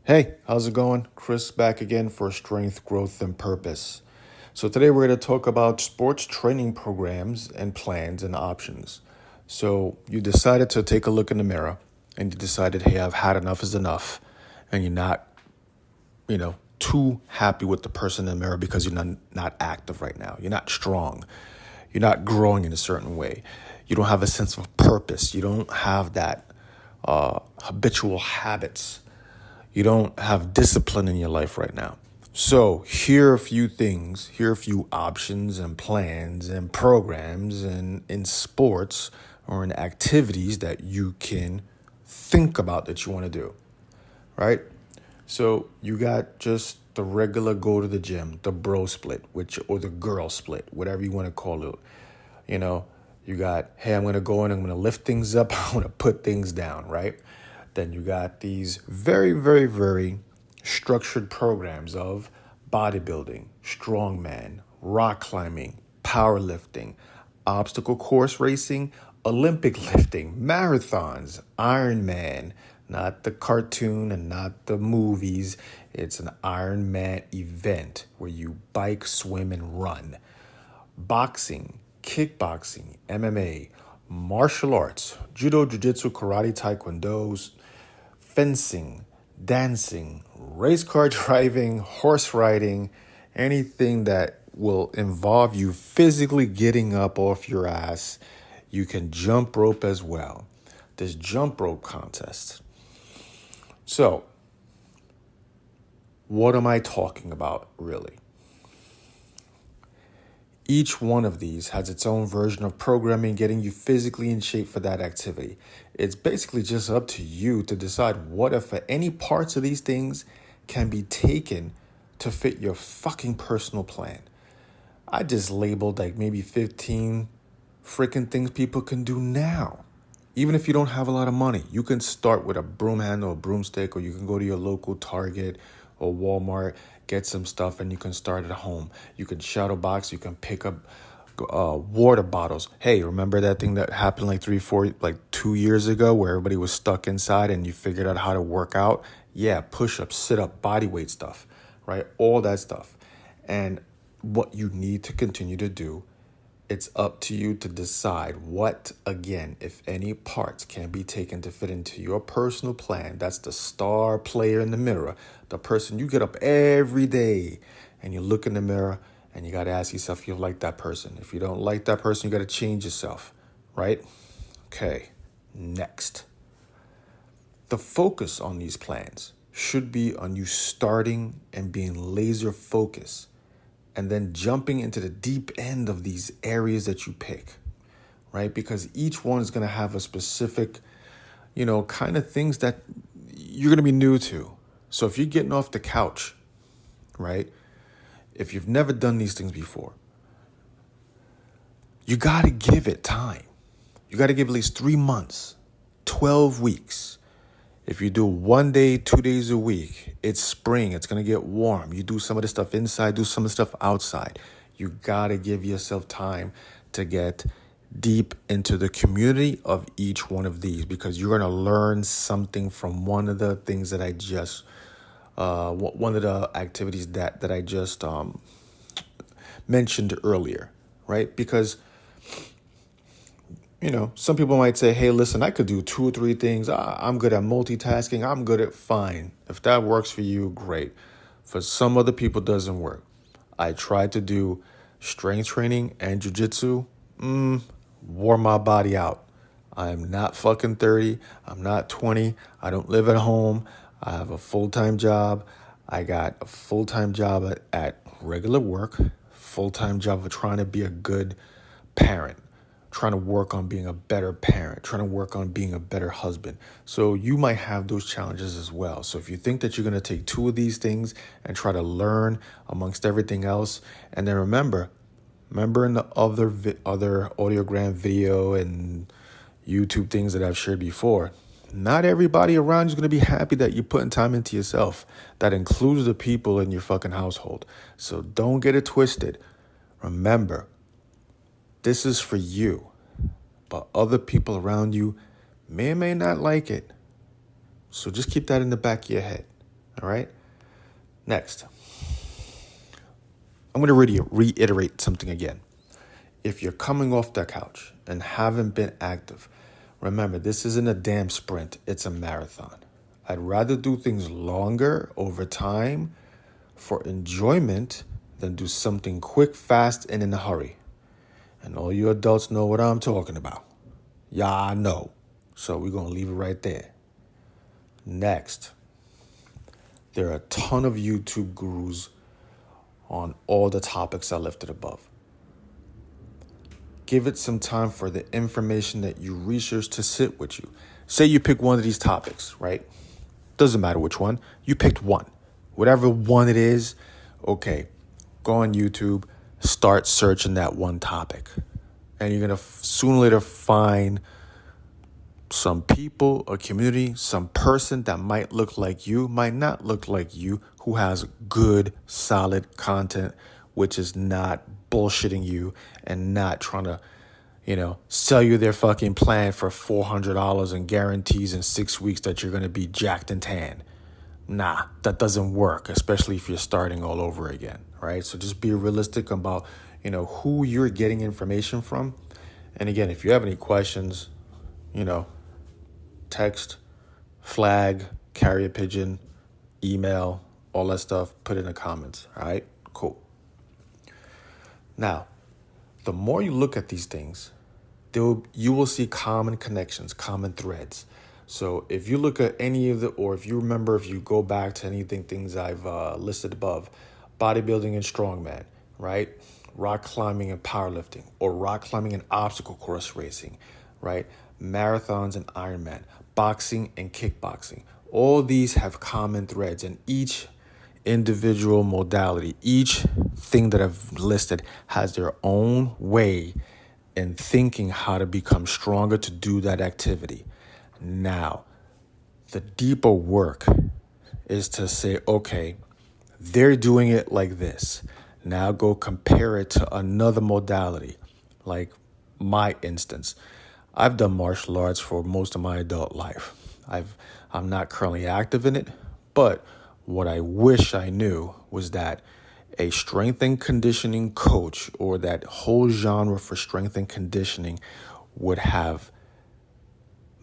Hey, how's it going? Chris back again for Strength, Growth, and Purpose. So, today we're going to talk about sports training programs and plans and options. So, you decided to take a look in the mirror and you decided, hey, I've had enough is enough. And you're not, too happy with the person in the mirror because you're not active right now. You're not strong. You're not growing in a certain way. You don't have a sense of purpose. You don't have that habitual habits. You don't have discipline in your life right now. So here are a few things, here are a few options and plans and programs and in sports or in activities that you can think about that you want to do, right? So you got just the regular go to the gym, the bro split, or the girl split, whatever you want to call it. You know, you got, hey, I'm going to go in, I'm going to lift things up, I'm going to put things down, right? Then you got these very, very, very structured programs of bodybuilding, strongman, rock climbing, powerlifting, obstacle course racing, Olympic lifting, marathons, Ironman, not the cartoon and not the movies. It's an Ironman event where you bike, swim, and run. Boxing, kickboxing, MMA, martial arts, judo, jiu-jitsu, karate, taekwondo, fencing, dancing, race car driving, horse riding, anything that will involve you physically getting up off your ass. You can jump rope as well. This jump rope contest. So, what am I talking about, really? Each one of these has its own version of programming getting you physically in shape for that activity. It's basically just up to you to decide what, if any parts of these things can be taken to fit your fucking personal plan. I just labeled like maybe 15 freaking things people can do now. Even if you don't have a lot of money, you can start with a broom handle, a broomstick, or you can go to your local Target or Walmart, get some stuff, and you can start at home. You can shadow box, you can pick up water bottles. Hey, remember that thing that happened like 2 years ago where everybody was stuck inside and you figured out how to work out? Yeah, push-ups, sit-up, body weight stuff, right? All that stuff. And what you need to continue to do, it's up to you to decide what, again, if any parts can be taken to fit into your personal plan. That's the star player in the mirror, the person you get up every day and you look in the mirror and you got to ask yourself if you like that person. If you don't like that person, you got to change yourself, right? Okay, next. The focus on these plans should be on you starting and being laser focused and then jumping into the deep end of these areas that you pick, right? Because each one is going to have a specific, kind of things that you're going to be new to. So if you're getting off the couch, right? If you've never done these things before, you got to give it time. You got to give at least 3 months, 12 weeks. If you do 1 day, 2 days a week, it's spring, it's going to get warm. You do some of the stuff inside, do some of the stuff outside. You got to give yourself time to get deep into the community of each one of these because you're going to learn something from one of the things that I just, one of the activities that I just mentioned earlier, right? Because some people might say, hey, listen, I could do 2 or 3 things. I'm good at multitasking. I'm good at fine. If that works for you, great. For some other people, it doesn't work. I tried to do strength training and jiu-jitsu. Wore my body out. I'm not fucking 30. I'm not 20. I don't live at home. I have a full-time job. I got a full-time job at regular work, full-time job of trying to be a good parent, trying to work on being a better parent, trying to work on being a better husband. So you might have those challenges as well. So if you think that you're going to take 2 of these things and try to learn amongst everything else, and then remember in the other audiogram video and YouTube things that I've shared before, not everybody around you is going to be happy that you're putting time into yourself. That includes the people in your fucking household. So don't get it twisted. Remember, this is for you, but other people around you may or may not like it. So just keep that in the back of your head, All right. Next, I'm going to reiterate something again. If you're coming off the couch and haven't been active, remember, this isn't a damn sprint, it's a marathon. I'd rather do things longer over time for enjoyment than do something quick, fast, and in a hurry. And all you adults know what I'm talking about. Yeah, I know. So we're going to leave it right there. Next, there are a ton of YouTube gurus on all the topics I lifted above. Give it some time for the information that you research to sit with you. Say you pick one of these topics, right? Doesn't matter which one. You picked one. Whatever one it is, okay, go on YouTube, start searching that one topic. And you're going to sooner or later find some people, a community, some person that might look like you, might not look like you, who has good, solid content, which is not bullshitting you and not trying to, sell you their fucking plan for $400 and guarantees in 6 weeks that you're going to be jacked and tan. Nah, that doesn't work, especially if you're starting all over again, right? So just be realistic about, who you're getting information from. And again, if you have any questions, text, flag, carrier pigeon, email, all that stuff, put it in the comments. All right, cool. Now, the more you look at these things, you will see common connections, common threads. So if you look at any of or if you remember, if you go back to things I've listed above, bodybuilding and strongman, right? Rock climbing and powerlifting, or rock climbing and obstacle course racing, right? Marathons and Ironman, boxing and kickboxing. All these have common threads, and each individual modality, each thing that I've listed has their own way in thinking how to become stronger to do that activity. Now, the deeper work is to say, okay, they're doing it like this. Now go compare it to another modality. Like my instance, I've done martial arts for most of my adult life. I'm not currently active in it, but what I wish I knew was that a strength and conditioning coach, or that whole genre for strength and conditioning, would have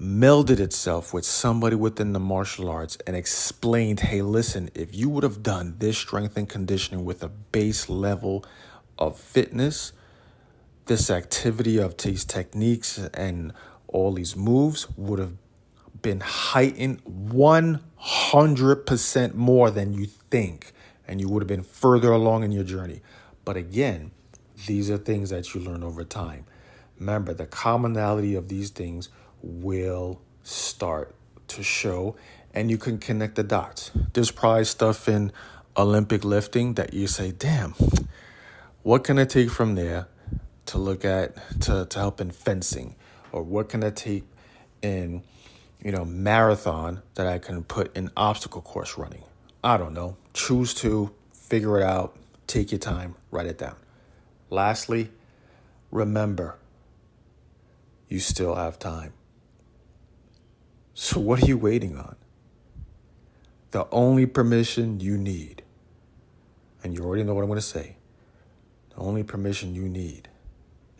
melded itself with somebody within the martial arts and explained, hey, listen, if you would have done this strength and conditioning with a base level of fitness, this activity of these techniques and all these moves would have been heightened 100% more than you think, and you would have been further along in your journey. But again, these are things that you learn over time. Remember, the commonality of these things will start to show, and you can connect the dots. There's probably stuff in Olympic lifting that you say, damn, what can I take from there to look at to help in fencing? Or what can I take in, marathon that I can put in obstacle course running? I don't know. Choose to figure it out. Take your time. Write it down. Lastly, remember, you still have time. So what are you waiting on? The only permission you need, and you already know what I'm going to say, the only permission you need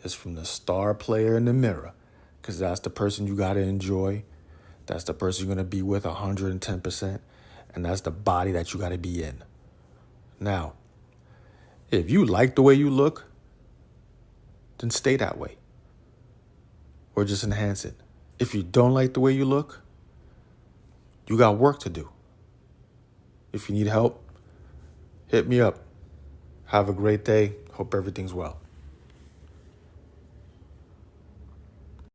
is from the star player in the mirror, because that's the person you got to enjoy. That's the person you're going to be with 110%, and that's the body that you got to be in. Now, if you like the way you look, then stay that way, or just enhance it. If you don't like the way you look, you got work to do. If you need help, hit me up. Have a great day. Hope everything's well.